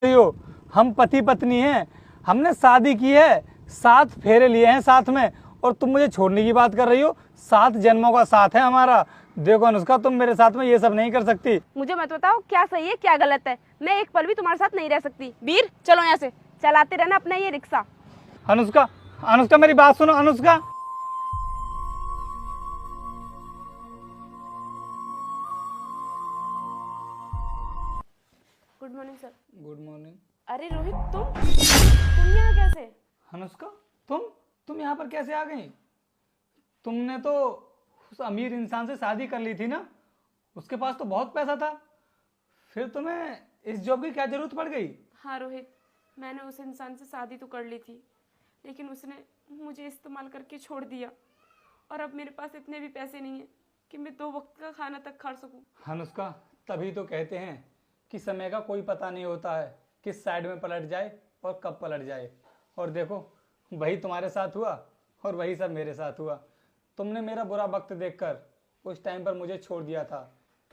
हो, हम पति पत्नी हैं, हमने शादी की है, 7 फेरे लिए हैं साथ में, और तुम मुझे छोड़ने की बात कर रही हो। 7 जन्मों का साथ है हमारा। देखो अनुष्का, तुम मेरे साथ में ये सब नहीं कर सकती। मुझे मत बताओ क्या सही है क्या गलत है। मैं एक पल भी तुम्हारे साथ नहीं रह सकती। वीर चलो यहाँ से, चलाते रहना अपना ये रिक्शा। अनुष्का, अनुष्का मेरी बात सुनो Anushka. Good morning sir. Good morning. अरे रोहित, तुम यहाँ कैसे? अनुष्का, तुम यहाँ पर कैसे आ गई? तुमने तो उस अमीर इंसान से शादी कर ली थी ना, उसके पास तो बहुत पैसा था, फिर तुम्हें इस जॉब की क्या जरूरत पड़ गई? हाँ रोहित, मैंने उस इंसान से शादी तो कर ली थी, लेकिन उसने मुझे इस्तेमाल करके छोड़ दिया, और अब मेरे पास इतने भी पैसे नहीं है कि मैं 2 वक्त का खाना तक खा सकूं। अनुष्का, तभी तो कहते हैं कि समय का कोई पता नहीं होता है, किस साइड में पलट जाए और कब पलट जाए। और देखो, वही तुम्हारे साथ हुआ और वही सब मेरे साथ हुआ। तुमने मेरा बुरा वक्त देखकर उस टाइम पर मुझे छोड़ दिया था,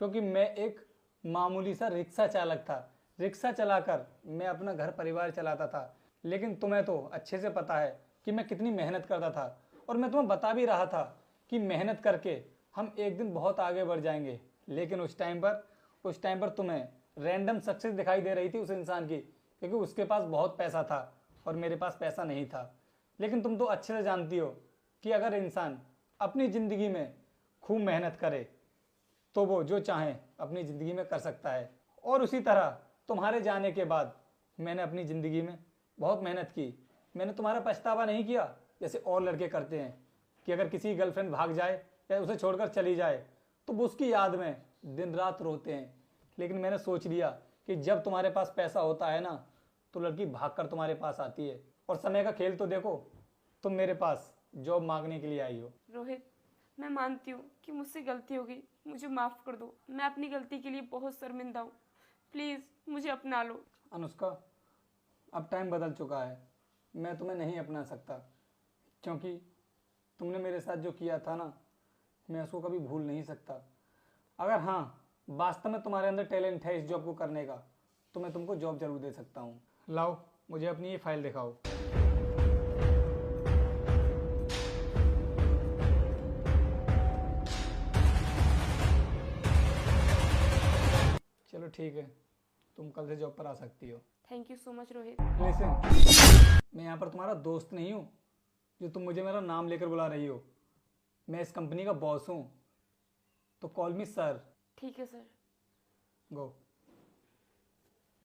क्योंकि मैं एक मामूली सा रिक्शा चालक था। रिक्शा चलाकर मैं अपना घर परिवार चलाता था। लेकिन तुम्हें तो अच्छे से पता है कि मैं कितनी मेहनत करता था, और मैं तुम्हें बता भी रहा था कि मेहनत करके हम एक दिन बहुत आगे बढ़ जाएंगे। लेकिन उस टाइम पर तुम्हें रैंडम सक्सेस दिखाई दे रही थी उस इंसान की, क्योंकि उसके पास बहुत पैसा था और मेरे पास पैसा नहीं था। लेकिन तुम तो अच्छे से जानती हो कि अगर इंसान अपनी ज़िंदगी में खूब मेहनत करे तो वो जो चाहे अपनी ज़िंदगी में कर सकता है। और उसी तरह तुम्हारे जाने के बाद मैंने अपनी ज़िंदगी में बहुत मेहनत की। मैंने तुम्हारा पछतावा नहीं किया जैसे और लड़के करते हैं कि अगर किसी की गर्लफ्रेंड भाग जाए या उसे छोड़कर चली जाए तो वो उसकी याद में दिन रात रोते हैं। लेकिन मैंने सोच लिया कि जब तुम्हारे पास पैसा होता है ना, तो लड़की भागकर तुम्हारे पास आती है। और समय का खेल तो देखो, तुम मेरे पास जॉब मांगने के लिए आई हो। रोहित, मैं मानती हूँ कि मुझसे गलती होगी, मुझे माफ़ कर दो। मैं अपनी गलती के लिए बहुत शर्मिंदा हूँ। प्लीज़ मुझे अपना लो। अनुष्का, अब टाइम बदल चुका है, मैं तुम्हें नहीं अपना सकता, क्योंकि तुमने मेरे साथ जो किया था ना, मैं उसको कभी भूल नहीं सकता। अगर हाँ, वास्तव में तुम्हारे अंदर टैलेंट है इस जॉब को करने का, तो मैं तुमको जॉब जरूर दे सकता हूँ। लाओ, मुझे अपनी ये फाइल दिखाओ। चलो ठीक है, तुम कल से जॉब पर आ सकती हो। Thank you so much Rohit. Listen, मैं यहाँ पर तुम्हारा दोस्त नहीं हूँ जो तुम मुझे मेरा नाम लेकर बुला रही हो। मैं इस कंपनी का बॉस हूँ, तो कॉल मी सर। ठीक है सर। गो।